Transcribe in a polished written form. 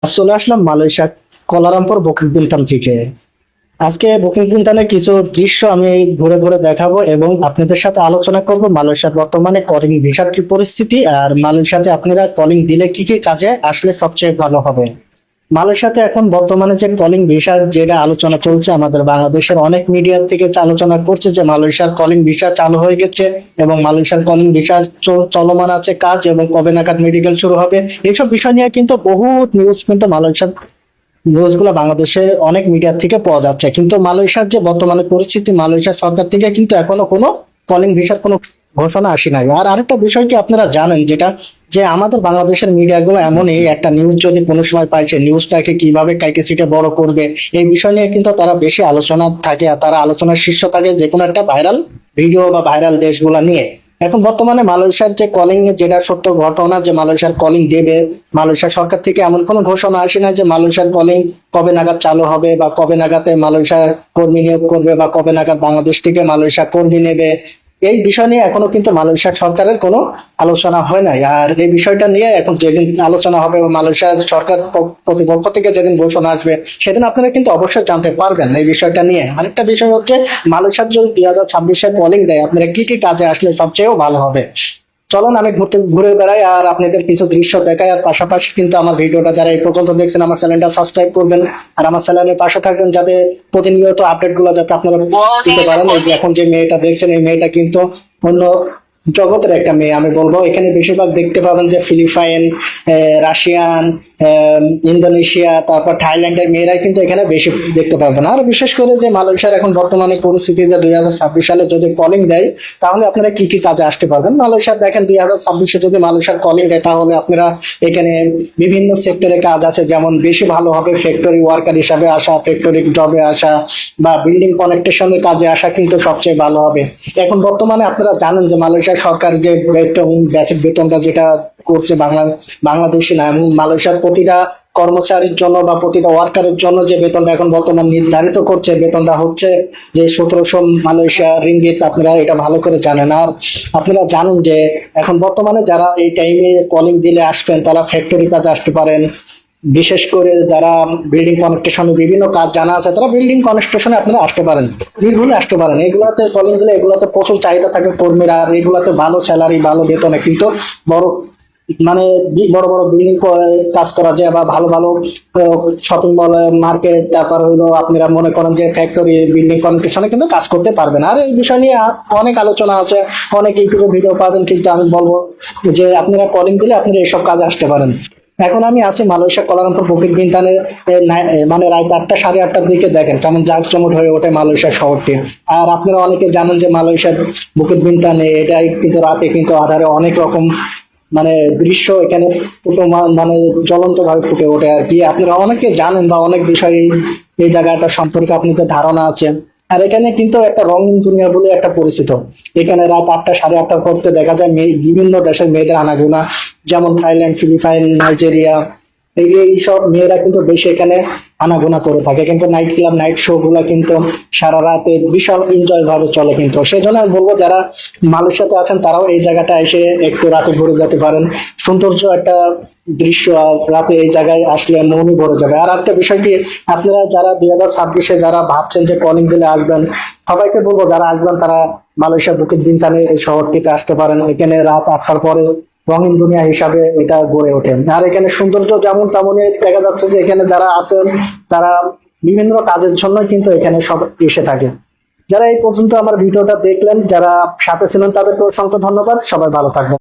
চলে আসলাম Malaysia Kuala Lumpur booking বিনতাম থেকে। আজকে বুকিং বিনতামের কিছু দৃশ্য আমি ঘুরে ঘুরে দেখাবো এবং আপনাদের সাথে আলোচনা করব মালয়েশিয়ার বর্তমানে কলিং ভিসার কি পরিস্থিতি, আর মালয়েশিয়াতে আপনারা কলিং দিলে কি কি কাজে আসলে সবচেয়ে ভালো হবে। মালয়েশিয়াতে এখন বর্তমানে যে কলিং ভিসার যেটা আলোচনা চলছে, আমাদের বাংলাদেশের অনেক মিডিয়া থেকে আলোচনা করছে যে মালয়েশিয়ার কলিং ভিসা চালু হয়ে গেছে এবং মালয়েশিয়ার কলিং ভিসা চলমান আছে কাজ, এবং কবে নাগাদ মেডিকেল শুরু হবে। এইসব বিষয় নিয়ে কিন্তু বহু নিউজ কিন্তু মালয়েশিয়ার নিউজ গুলো বাংলাদেশের অনেক মিডিয়া থেকে পাওয়া যাচ্ছে, কিন্তু মালয়েশিয়ার যে বর্তমানে পরিস্থিতি, মালয়েশিয়া সরকার থেকে কিন্তু এখনো কোনো কলিং ভিসার কোনো ঘোষণা আসে নাই। আর আরেকটা বিষয় কি আপনারা জানেন, যেটা যে আমাদের বাংলাদেশের মিডিয়াগুলো এমনই, একটা নিউজ যদি কোনো সময় পায় সে নিউজটাকে কিভাবে কাইকে সিটে বড় করবে এই বিষয় নিয়ে কিন্তু তারা বেশি আলোচনা থাকে, আর তারা আলোচনার শীর্ষ থাকে যে কোনো একটা ভাইরাল ভিডিও বা ভাইরাল দেশগুলা নিয়ে। এখন বর্তমানে মালয়েশিয়ার যে কলিং এর যেটা সত্য ঘটনা, যে মালয়েশিয়ার কলিং দেবে, মালয়েশিয়া সরকার থেকে এমন কোনো ঘোষণা আসে না যে মালয়েশিয়ার কলিং কবে নাগাদ চালু হবে বা কবে নাগাদে মালয়েশিয়ার কর্মী নিয়োগ করবে বা কবে নাগাদ বাংলাদেশ থেকে মালয়েশিয়া কর্মী নেবে। এই বিষয় নিয়ে এখনো কিন্তু মালয়েশিয়া সরকারের কোনো আলোচনা হয় নাই। আর এই বিষয়টা নিয়ে এখন যেদিন আলোচনা হবে বা মালয়েশিয়ার সরকার প্রতিপক্ষ থেকে যেদিন ঘোষণা আসবে সেদিন আপনারা কিন্তু অবশ্যই জানতে পারবেন এই বিষয়টা নিয়ে। আরেকটা বিষয় হচ্ছে, মালয়েশিয়ার যদি 2026 কলিং দেয়, আপনারা কি কি কাজে আসলে সবচেয়ে ভালো হবে। চলুন আমি ঘুরে বেড়াই আর আপনাদের কিছু দৃশ্য দেখাই, আর পাশাপাশি কিন্তু আমার ভিডিওটা যারা এই পর্যন্ত দেখছেন আমার চ্যানেলটা সাবস্ক্রাইব করবেন আর আমার চ্যানেলের পাশে থাকবেন, যাতে প্রতিনিয়ত আপডেট গুলো যাতে আপনারা দিতে পারেন। এই যে এখন যে মেয়েটা দেখছেন, এই মেয়েটা কিন্তু অন্য জগতের একটা মেয়ে আমি বলবো। এখানে বেশিরভাগ দেখতে পাবেন যে ফিলিপাইন, রাশিয়ান, ইন্দোনেশিয়া, তারপর থাইল্যান্ডের মেয়েরাই কিন্তু এখানে বেশি দেখতে পাবেন। আর বিশেষ করে যে মালয়েশিয়ার এখন বর্তমানে পরিস্থিতি, যে 2026 সালে যদি কলিং দেয় তাহলে আপনারা কি কি কাজে আসতে পারবেন। মালয়েশিয়ার দেখেন 2026 যদি মালয়েশিয়ার কলিং দেয় তাহলে আপনারা এখানে বিভিন্ন সেক্টরে কাজ আছে, যেমন বেশি ভালো হবে ফ্যাক্টরি ওয়ার্কার হিসাবে আসা, ফ্যাক্টরি জবে আসা বা বিল্ডিং কনেকশনের কাজে আসা কিন্তু সবচেয়ে ভালো হবে। এখন বর্তমানে আপনারা জানেন যে মালয়েশিয়া সরকার যে বেতন বেসিক বেতনটা যেটা করছে বাংলাদেশি না, এবং মালয়েশিয়ার প্রতিটা কর্মচারীর জন্য বা প্রতিটা ওয়ার্কারের জন্য যে বেতনটা এখন বর্তমান নির্ধারিত করছে, বেতনটা হচ্ছে যে 1700 মালয়েশিয়া রিঙ্গিত। আপনারা এটা ভালো করে জানেন। আর আপনারা জানেন যে এখন বর্তমানে যারা এই টাইমে কলিং দিলে আসবেন তারা ফ্যাক্টরি কাজে আসতে পারেন। বিশেষ করে যারা বিল্ডিং কনস্ট্রাকশনে বিভিন্ন কাজ জানা আছে তারা বিল্ডিং কনস্ট্রাকশনে আপনারা আসতে পারেন, নির্ভুলে আসতে পারেন। এগুলাতে কলিং দিলে এগুলাতে প্রচুর চাহিদা থাকে কর্মীরা, আর এগুলাতে ভালো স্যালারি ভালো বেতনে কিন্তু বড় মানে বড় বড় বিল্ডিং কাজ করা যায়, বা ভালো ভালো শপিং মল মার্কেট, তারপর হইলো আপনারা মনে করেন যে ফ্যাক্টরি বিল্ডিং কনস্ট্রাকশনে কিন্তু কাজ করতে পারবেন। আর এই বিষয় নিয়ে অনেক আলোচনা আছে, অনেক ইউটিউবে ভিডিও পাবেন, কিন্তু আমি বলবো যে আপনারা কলিং দিলে আপনারা এইসব কাজে আসতে পারেন। এখন আমি আছি মালয়েশিয়া কোলালামপুর বুকিট বিনতানে, মানে রাত 8টা 8:30টার দিকে দেখেন কেমন জাঁকজমট হয়ে ওঠে মালয়েশিয়া শহরটি। আর আপনারা অনেকে জানেন যে মালয়েশিয়ার বুকিট বিনতানে এটাই কিন্তু রাতে কিন্তু আধারে অনেক রকম মানে দৃশ্য এখানে মানে জ্বলন্ত ভাবে ফুটে ওঠে আর কি। আপনারা অনেকে জানেন বা অনেক বিষয় এই জায়গাটা সম্পর্কে আপনাদের ধারণা আছে। আর এখানে কিন্তু একটা রঙিন দুনিয়া বলে একটা পরিচিত। এখানে রাত 8টা 8:30টার করতে দেখা যায় বিভিন্ন দেশের মেয়েদের আনাগোনা, যেমন থাইল্যান্ড, ফিলিপাইন, নাইজেরিয়া, এইসব মেয়েরা কিন্তু বেশি এখানে আনাগোনা করে থাকে। কিন্তু নাইট ক্লাব নাইট শো গুলা কিন্তু সারা রাতে বিশাল এনজয় ভাবে চলে। কিন্তু সেই জন্য আমি বলবো যারা মালয়েশিয়াতে আছেন তারাও এই জায়গাটা এসে একটু রাতে ঘুরে যেতে পারেন। সৌন্দর্য একটা দৃশ্য, আর রাতে এই জায়গায় আসলে মনই ভরে যাবে। আর একটা বিষয় কি, আপনারা যারা 2026 যারা ভাবছেন যে কলিং দিলে আসবেন, সবাইকে বলবো যারা আসবেন তারা মালয়েশিয়া বুকিট বিনতানে এই শহরটিতে আসতে পারেন। এখানে রাত 8টার পরে রঙিন দুনিয়া হিসাবে এটা গড়ে ওঠে। আর এখানে সৌন্দর্য যেমন তেমনই দেখা যাচ্ছে যে এখানে যারা আছেন তারা বিভিন্ন কাজের জন্য কিন্তু এখানে সব এসে থাকে। যারা এই পর্যন্ত আমার ভিডিওটা দেখলেন, যারা সাথে ছিলেন তাদেরকে অসংখ্য ধন্যবাদ। সবাই ভালো থাকবেন।